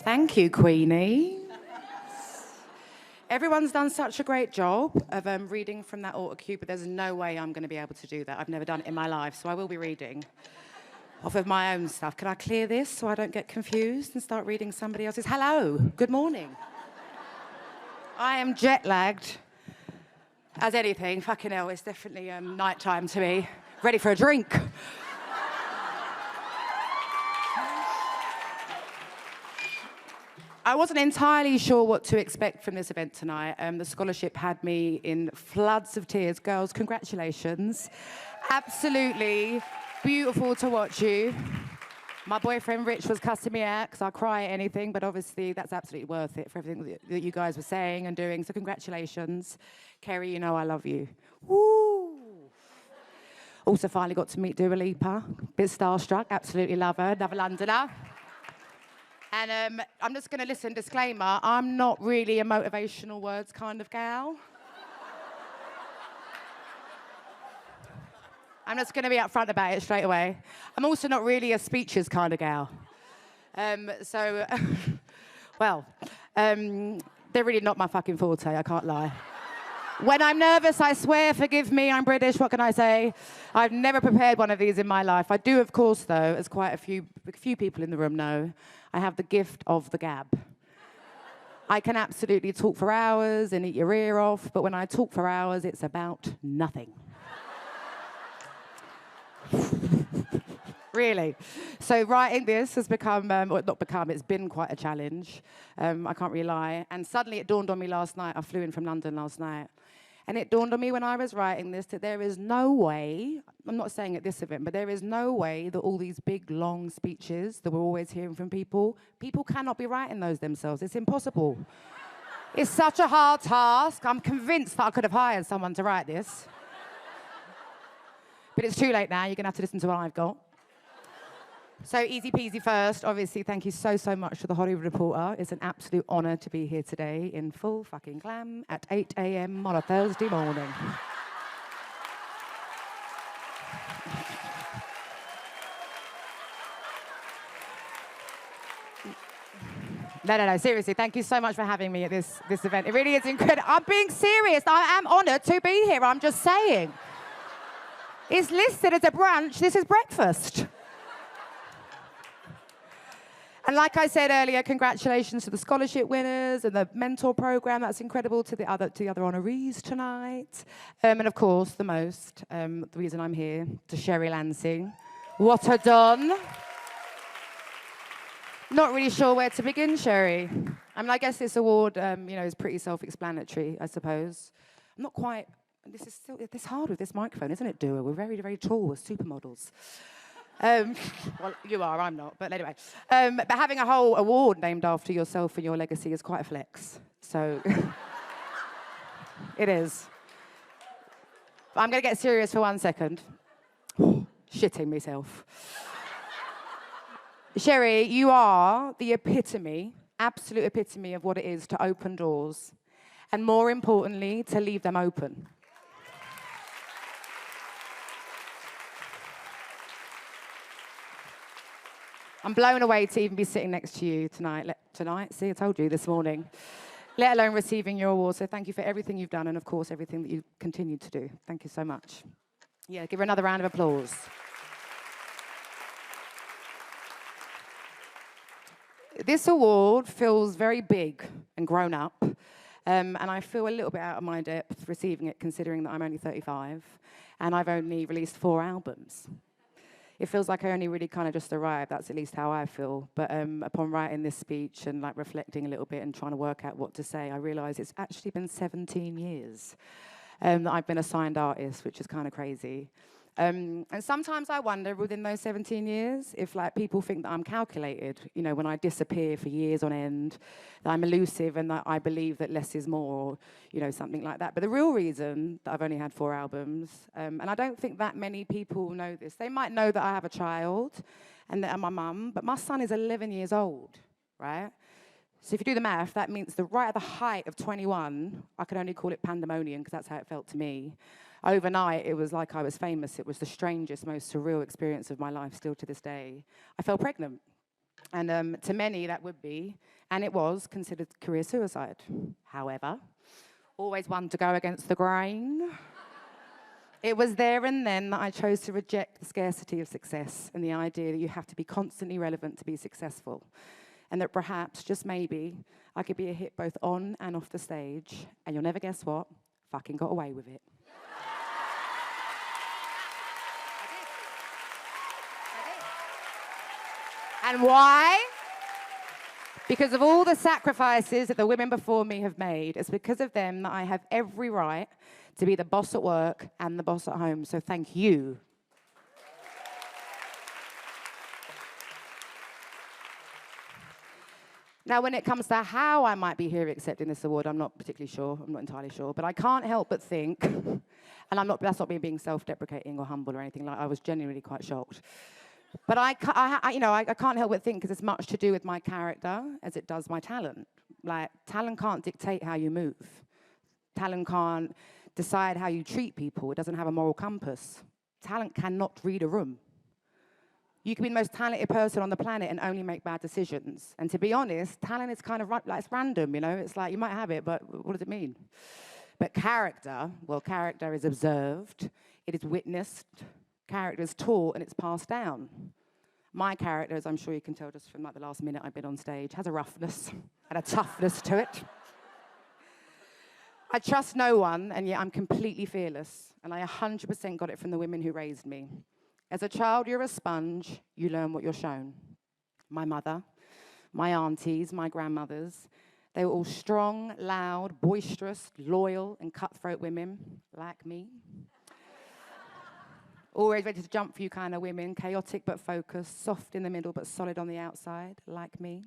Thank you, Queenie. Everyone's done such a great job of reading from that autocue, but there's no way I'm going to be able to do that. I've never done it in my life, so I will be reading off of my own stuff. Can I clear this so I don't get confused and start reading somebody else's? Hello, good morning. I am jet-lagged as anything. Fucking hell, it's definitely night-time to me. Ready for a drink. I wasn't entirely sure what to expect from this event tonight. The scholarship had me in floods of tears. Girls, congratulations. Absolutely beautiful to watch you. My boyfriend Rich was cussing me out because I cry at anything, but obviously that's absolutely worth it for everything that you guys were saying and doing, so congratulations. Kerry, you know I love you. Woo! Also finally got to meet Dua Lipa. Bit starstruck, absolutely love her, another Londoner. And I'm just going to listen, disclaimer, I'm not really a motivational words kind of gal. I'm just going to be upfront about it straight away. I'm also not really a speeches kind of gal. They're really not my fucking forte, I can't lie. When I'm nervous, I swear, forgive me, I'm British, what can I say? I've never prepared one of these in my life. I do, of course, though, as quite a few people in the room know, I have the gift of the gab. I can absolutely talk for hours and eat your ear off, but when I talk for hours, it's about nothing. Really. So writing this has become, or not become, it's been quite a challenge. I can't really lie. And suddenly it dawned on me last night, I flew in from London last night, and it dawned on me when I was writing this that there is no way, I'm not saying at this event, but there is no way that all these big, long speeches that we're always hearing from people cannot be writing those themselves. It's impossible. It's such a hard task. I'm convinced that I could have hired someone to write this. But it's too late now. You're going to have to listen to what I've got. So easy peasy first. Obviously, thank you so much to the Hollywood Reporter. It's an absolute honor to be here today in full fucking glam at 8 a.m. on a Thursday morning. No, seriously, thank you so much for having me at this event. It really is incredible. I'm being serious. I am honored to be here. I'm just saying. It's listed as a brunch. This is breakfast. And like I said earlier, congratulations to the scholarship winners and the mentor program. That's incredible, to the other honorees tonight. And of course, the reason I'm here, to Sherrry Lansing. What a don. Not really sure where to begin, Sherry. I mean, I guess this award, is pretty self-explanatory, I suppose. I'm not quite, it's hard with this microphone, isn't it, Dua? We're very, very tall, we're supermodels. Well, you are, I'm not, but anyway. But having a whole award named after yourself and your legacy is quite a flex. So, it is. But I'm going to get serious for 1 second. Shitting myself. Sherry, you are the epitome, absolute epitome of what it is to open doors, and more importantly, to leave them open. I'm blown away to even be sitting next to you tonight. See, I told you this morning. Let alone receiving your award. So thank you for everything you've done and, of course, everything that you continue to do. Thank you so much. Yeah, give her another round of applause. This award feels very big and grown up. And I feel a little bit out of my depth receiving it, considering that I'm only 35 and I've only released 4 albums. It feels like I only really kind of just arrived. That's at least how I feel. But upon writing this speech and like reflecting a little bit and trying to work out what to say, I realized it's actually been 17 years that I've been a signed artist, which is kind of crazy. And sometimes I wonder within those 17 years if like people think that I'm calculated, when I disappear for years on end, that I'm elusive and that I believe that less is more, or, something like that. But the real reason that I've only had 4 albums, and I don't think that many people know this, they might know that I have a child and that I'm my mum, but my son is 11 years old, right? So if you do the math, that means that right at the height of 21, I could only call it pandemonium because that's how it felt to me. Overnight, it was like I was famous. It was the strangest, most surreal experience of my life, still to this day. I fell pregnant. And to many, that would be, and it was, considered career suicide. However, always one to go against the grain. It was there and then that I chose to reject the scarcity of success and the idea that you have to be constantly relevant to be successful. And that perhaps, just maybe, I could be a hit both on and off the stage. And you'll never guess what? Fucking got away with it. And why? Because of all the sacrifices that the women before me have made. It's because of them that I have every right to be the boss at work and the boss at home. So thank you. Now, when it comes to how I might be here accepting this award, I'm not particularly sure. I'm not entirely sure. But I can't help but think, and that's not me being self-deprecating or humble or anything. Like, I was genuinely quite shocked. But I can't help but think, because it's much to do with my character as it does my talent. Like, talent can't dictate how you move. Talent can't decide how you treat people. It doesn't have a moral compass. Talent cannot read a room. You can be the most talented person on the planet and only make bad decisions. And to be honest, talent is kind of like, it's random, you know? It's like, you might have it, but what does it mean? But character, well, character is observed, it is witnessed, character is taught, and it's passed down. My character, as I'm sure you can tell just from like the last minute I've been on stage, has a roughness and a toughness to it. I trust no one, and yet I'm completely fearless. And I 100% got it from the women who raised me. As a child, you're a sponge. You learn what you're shown. My mother, my aunties, my grandmothers, they were all strong, loud, boisterous, loyal, and cutthroat women, like me. Always ready to jump for you kind of women, chaotic but focused, soft in the middle but solid on the outside, like me.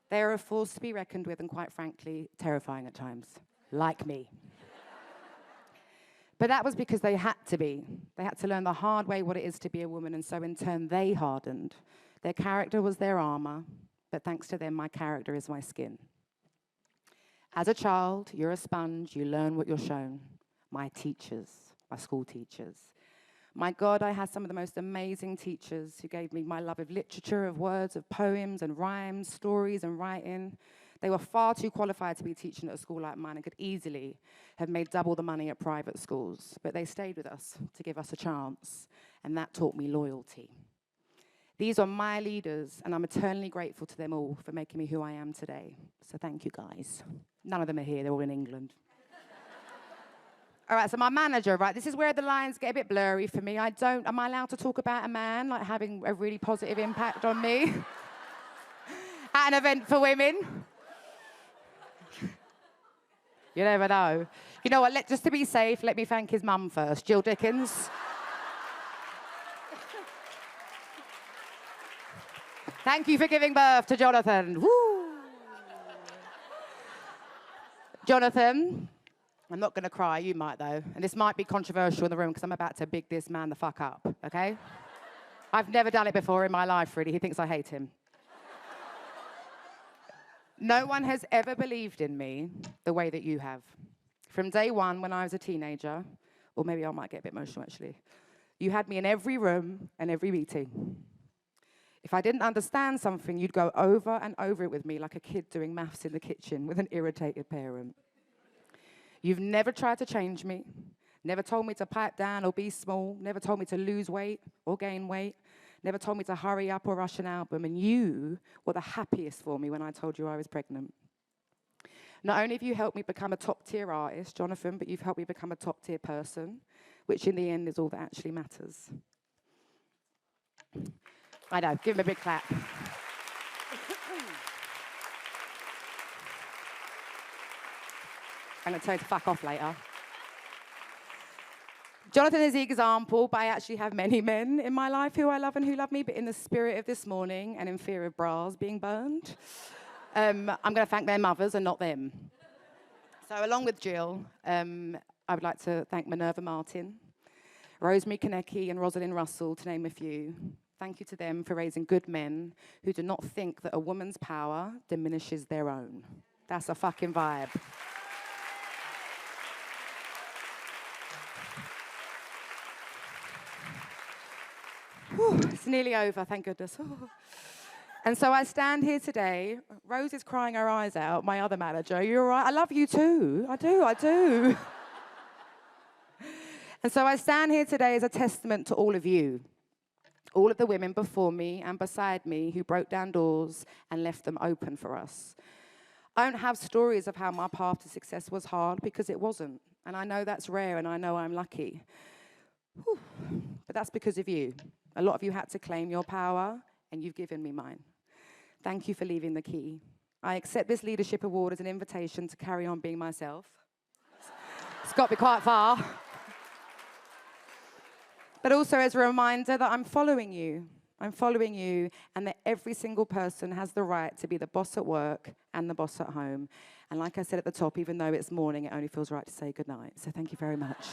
They are a force to be reckoned with and, quite frankly, terrifying at times, like me. But that was because they had to be. They had to learn the hard way what it is to be a woman, and so in turn they hardened. Their character was their armor, but thanks to them, my character is my skin. As a child, you're a sponge, you learn what you're shown. My teachers, my school teachers. My God, I had some of the most amazing teachers who gave me my love of literature, of words, of poems and rhymes, stories and writing. They were far too qualified to be teaching at a school like mine and could easily have made double the money at private schools. But they stayed with us to give us a chance, and that taught me loyalty. These are my leaders, and I'm eternally grateful to them all for making me who I am today. So thank you, guys. None of them are here, they're all in England. All right, so my manager, right, this is where the lines get a bit blurry for me. Am I allowed to talk about a man, like having a really positive impact on me at an event for women? You never know. You know what, just to be safe, let me thank his mum first, Jill Dickens. Thank you for giving birth to Jonathan. Woo! Jonathan, I'm not gonna cry, you might though. And this might be controversial in the room because I'm about to big this man the fuck up, okay? I've never done it before in my life, really. He thinks I hate him. No one has ever believed in me the way that you have. From day one, when I was a teenager, or maybe I might get a bit emotional, actually, you had me in every room and every meeting. If I didn't understand something, you'd go over and over it with me like a kid doing maths in the kitchen with an irritated parent. You've never tried to change me, never told me to pipe down or be small, never told me to lose weight or gain weight, never told me to hurry up or rush an album, and you were the happiest for me when I told you I was pregnant. Not only have you helped me become a top-tier artist, Jonathan, but you've helped me become a top-tier person, which in the end is all that actually matters. I know, give him a big clap. I'm going to tell you to fuck off later. Jonathan is the example, but I actually have many men in my life who I love and who love me, but in the spirit of this morning and in fear of bras being burned, I'm going to thank their mothers and not them. So along with Jill, I would like to thank Minerva Martin, Rosemary Konecki and Rosalind Russell, to name a few. Thank you to them for raising good men who do not think that a woman's power diminishes their own. That's a fucking vibe. Whew, it's nearly over, thank goodness. And so I stand here today. Rose is crying her eyes out, my other manager. You're all right. I love you too. I do. And so I stand here today as a testament to all of you, all of the women before me and beside me who broke down doors and left them open for us. I don't have stories of how my path to success was hard, because it wasn't. And I know that's rare, and I know I'm lucky. Whew. But that's because of you. A lot of you had to claim your power, and you've given me mine. Thank you for leaving the key. I accept this leadership award as an invitation to carry on being myself. It's got me quite far. But also as a reminder that I'm following you. I'm following you, and that every single person has the right to be the boss at work and the boss at home. And like I said at the top, even though it's morning, it only feels right to say goodnight. So thank you very much.